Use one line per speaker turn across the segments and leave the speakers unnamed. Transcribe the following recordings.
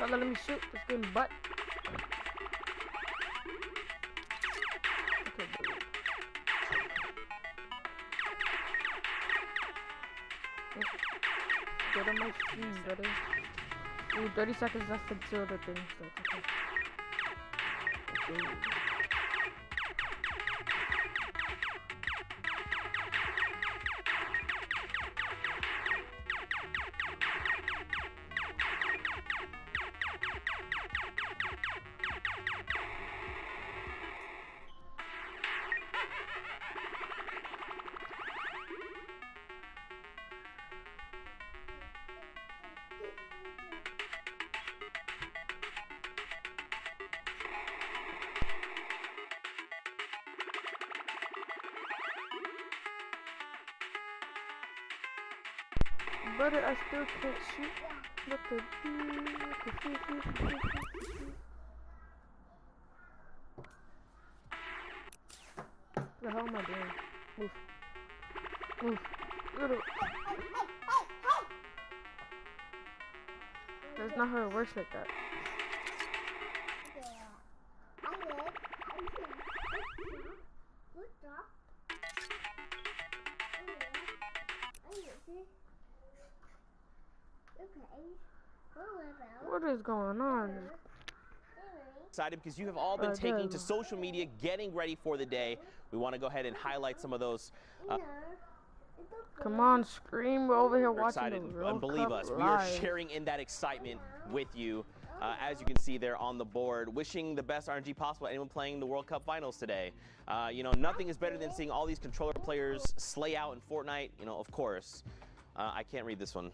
Stop letting me shoot. Just getting butt. Okay, get on my screen, brother. Ooh, 30 seconds left until the thing starts. Okay. Brother, I still can't shoot. What the hell am I doing? Move. Move. Little. That's not how it works like that. What is going on?
Excited because you have all been taking to social media, getting ready for the day. We want to go ahead and highlight some of those.
Come on, Scream. We're over here watching the World
and believe
Cup
us,
live.
we are sharing in that excitement with you. As you can see there on the board, wishing the best RNG possible to anyone playing the World Cup Finals today. You know, nothing is better than seeing all these controller players slay out in Fortnite. You know, of course. I can't read this one.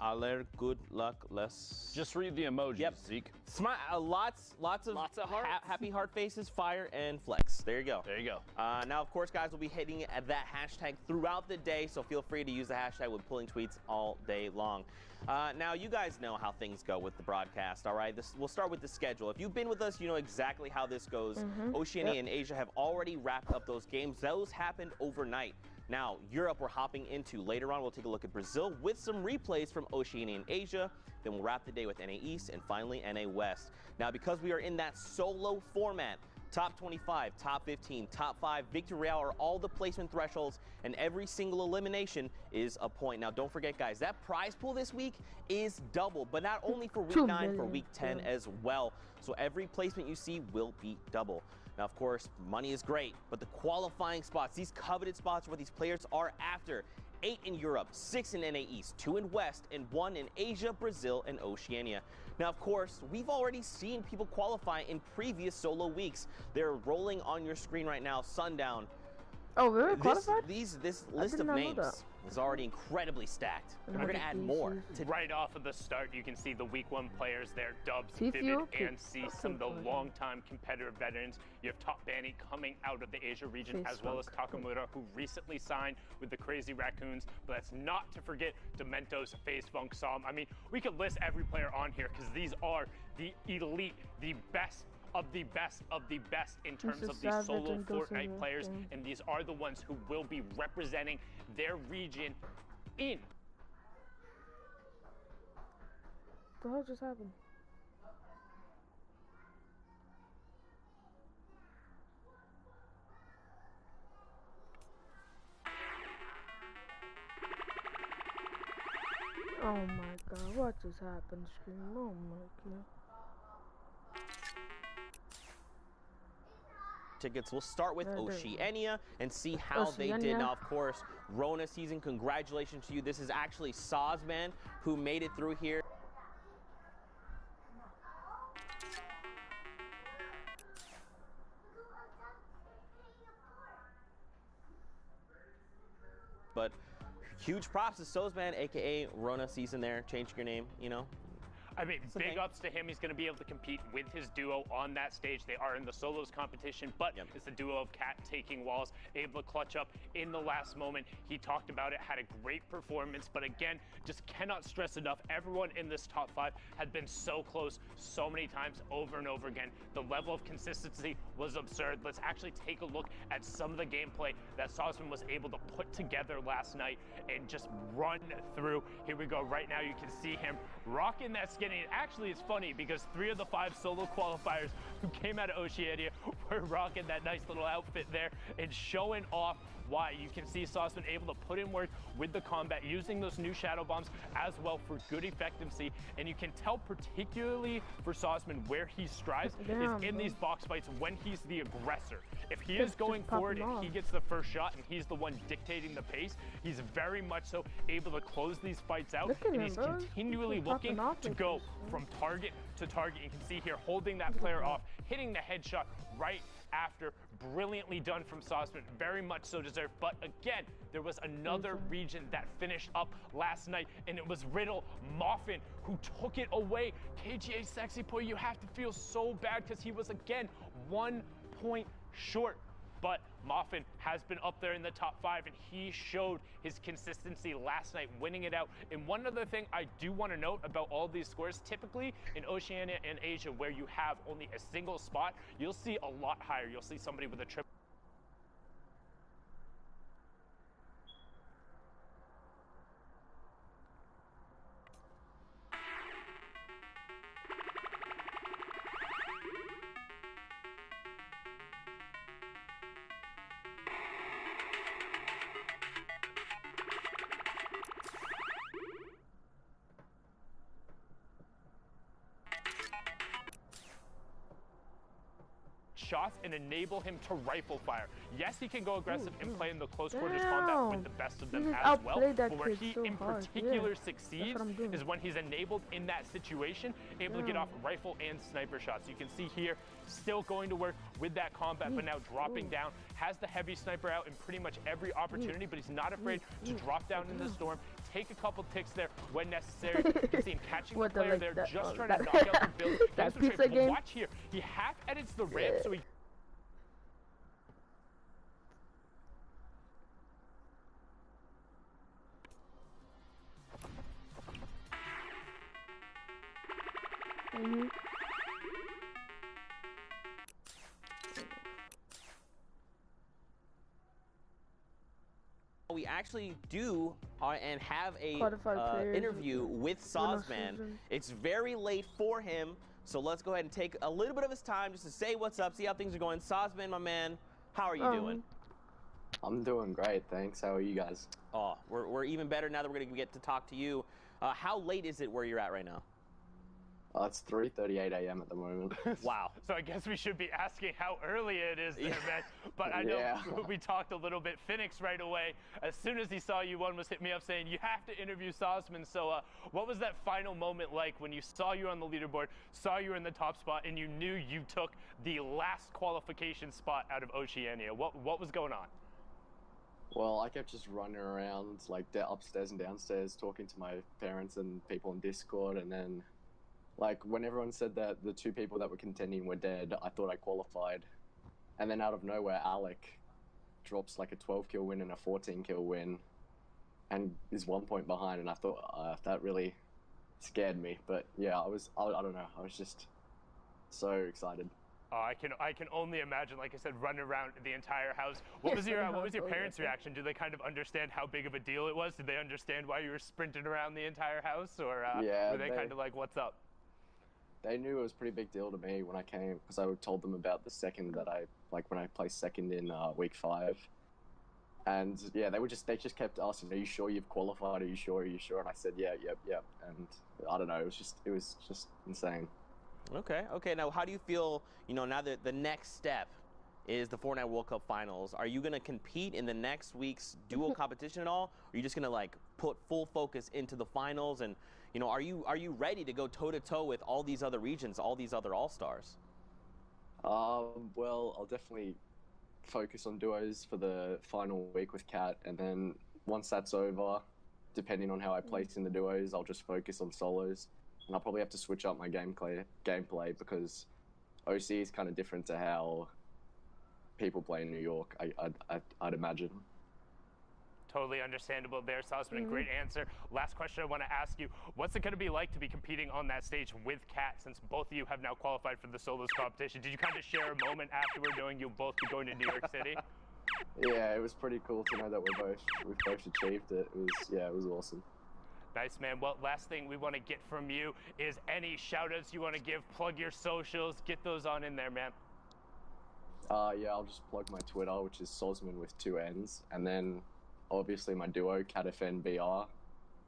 Aller, good luck, less.
Just read the emojis,
yep.
Zeke.
Lots of
hearts.
happy heart faces, fire, and flex. There you go.
There you go.
Now, of course, guys, we'll be hitting at that hashtag throughout the day, so feel free to use the hashtag with pulling tweets all day long. Now, you guys know how things go with the broadcast, all right? We'll start with the schedule. If you've been with us, you know exactly how this goes. Oceania and Asia have already wrapped up those games. Those happened overnight. Now, Europe we're hopping into. Later on, we'll take a look at Brazil with some replays from Oceania and Asia. Then we'll wrap the day with NA East and finally NA West. Now, because we are in that solo format, top 25, top 15, top 5, Victory Royale are all the placement thresholds, and every single elimination is a point. Now, don't forget, guys, that prize pool this week is double, but not only for week 9, for week 10 as well. So every placement you see will be double. Now, of course, money is great, but the qualifying spots, these coveted spots are what these players are after. 8 in Europe, 6 in NA East, 2 in West, and 1 in Asia, Brazil, and Oceania. Now, of course, we've already seen people qualify in previous solo weeks. They're rolling on your screen right now, Sundown.
Oh, really? Qualified?
This list of names is already incredibly stacked. And we're going to add more.
Right off of the start, you can see the week 1 players there, Dubs, Vivid, and C, some of the longtime competitive veterans. You have Top Banny coming out of the Asia region, as well as Takamura, who recently signed with the Crazy Raccoons. But that's not to forget Dementos, FaZe Funk, Psalm. I mean, we could list every player on here because these are the elite, the best of the best of the best in terms of the solo Fortnite players, and these are the ones who will be representing their region in.
What the hell just happened? Oh my god, what just happened, Scream? Oh my god.
Tickets. We'll start with Oceania and see how they did. Now, of course, Rona season, congratulations to you. This is actually Sazman who made it through here. But huge props to Sozman, aka Rona season there, changing your name, you know.
I mean, big ups to him. He's going to be able to compete with his duo on that stage. They are in the solos competition, but it's the duo of Cat taking walls, able to clutch up in the last moment. He talked about it, had a great performance, but again, just cannot stress enough. Everyone in this top 5 had been so close so many times over and over again. The level of consistency was absurd. Let's actually take a look at some of the gameplay that Sosman was able to put together last night and just run through. Here we go. Right now, you can see him rocking that skin getting it. Actually, it's funny because 3 of the 5 solo qualifiers who came out of Oceania were rocking that nice little outfit there and showing off why. You can see Sauceman able to put in work with the combat, using those new shadow bombs as well for good effectiveness. And you can tell particularly for Sauceman where he strives is in these box fights when he's the aggressor. If he is going forward and he gets the first shot and he's the one dictating the pace, he's very much so able to close these fights out. And he's continually looking to go from target to target. You can see here holding that player off, hitting the headshot right after. Brilliantly done from Sauceman, very much so deserved. But again, there was another region that finished up last night, and it was Riddle Moffin who took it away. KGA Sexy Boy, you have to feel so bad because he was again 1 point short. But Moffin has been up there in the top 5, and he showed his consistency last night, winning it out. And one other thing I do want to note about all these scores, typically in Oceania and Asia, where you have only a single spot, you'll see a lot higher. You'll see somebody with a triple. Shots and enable him to rifle fire. Yes, he can go aggressive and play in the close quarters combat with the best of them as well, but where he in particular succeeds is when he's enabled in that situation, able to get off rifle and sniper shots. You can see here still going to work with that combat, but now dropping down, has the heavy sniper out in pretty much every opportunity, but he's not afraid to drop down in the storm, take a couple ticks there when necessary. You can see him catching the player there, just trying to knock out the build.
That pizza game.
Watch here, he half edits the ramp, so he
We actually do and have a
Qualified
interview with Sauceman. It's very late for him, so let's go ahead and take a little bit of his time just to say what's up, see how things are going. Sauceman, my man, how are you doing?
I'm doing great, thanks. How are you guys?
Oh, we're even better now that we're going to get to talk to you. How late is it where you're at right now?
It's 3:38 a.m. at the moment.
Wow.
So I guess we should be asking how early it is there, man. But I know we talked a little bit. Phoenix right away, as soon as he saw you, one was hit me up saying, you have to interview Sauceman. So what was that final moment like when you saw you on the leaderboard, saw you in the top spot, and you knew you took the last qualification spot out of Oceania? What was going on?
Well, I kept just running around, like, upstairs and downstairs, talking to my parents and people on Discord, and then like, when everyone said that the 2 people that were contending were dead, I thought I qualified. And then out of nowhere, Alec drops like a 12-kill win and a 14-kill win and is 1 point behind. And I thought that really scared me. But yeah, I don't know. I was just so excited.
I can only imagine, like I said, running around the entire house. What was your parents' reaction? Did they kind of understand how big of a deal it was? Did they understand why you were sprinting around the entire house? Or were they kind of like, what's up?
They knew it was a pretty big deal to me when I came, because I told them about the second that when I placed second in week 5. And yeah, they just kept asking, are you sure you've qualified? Are you sure? And I said, yeah, yep. And I don't know, it was just insane.
Okay. Now, how do you feel, now that the next step is the Fortnite World Cup Finals? Are you going to compete in the next week's duo competition at all? Or are you just going to, like, put full focus into the finals? And, are you ready to go toe-to-toe with all these other regions, all these other All-Stars?
Well, I'll definitely focus on duos for the final week with Kat, and then once that's over, depending on how I place in the duos, I'll just focus on solos. And I'll probably have to switch up my gameplay because OC is kind of different to how people play in New York, I'd imagine.
Totally understandable there, Sauceman. Great answer. Last question I want to ask you. What's it going to be like to be competing on that stage with Kat, since both of you have now qualified for the solos competition? Did you kind of share a moment afterward knowing you'll both be going to New York City?
Yeah, it was pretty cool to know that we've both achieved it. It was awesome.
Nice, man. Well, last thing we want to get from you is any shout-outs you want to give. Plug your socials. Get those on in there, man.
Yeah, I'll just plug my Twitter, which is Sosman with 2 N's, and then obviously my duo, CatFNBR,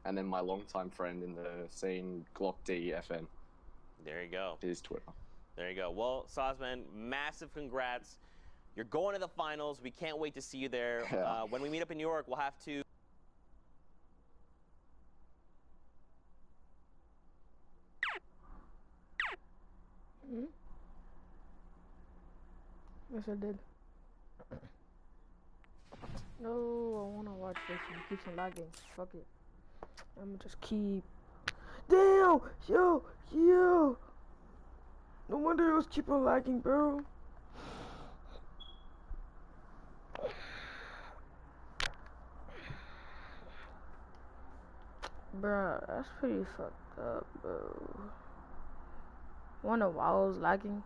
and then my longtime friend in the scene, GlockDFN.
There you go.
His Twitter.
There you go. Well, Sosman, massive congrats. You're going to the finals. We can't wait to see you there.
Yeah.
When we meet up in New York, we'll have to...
Hmm? Yes, I did. No, I wanna watch this and keep some lagging. Fuck it. I'ma just keep. Damn! Yo! No wonder it was keep on lagging, bro. Bruh, that's pretty fucked up, bro. Wonder why I was lagging.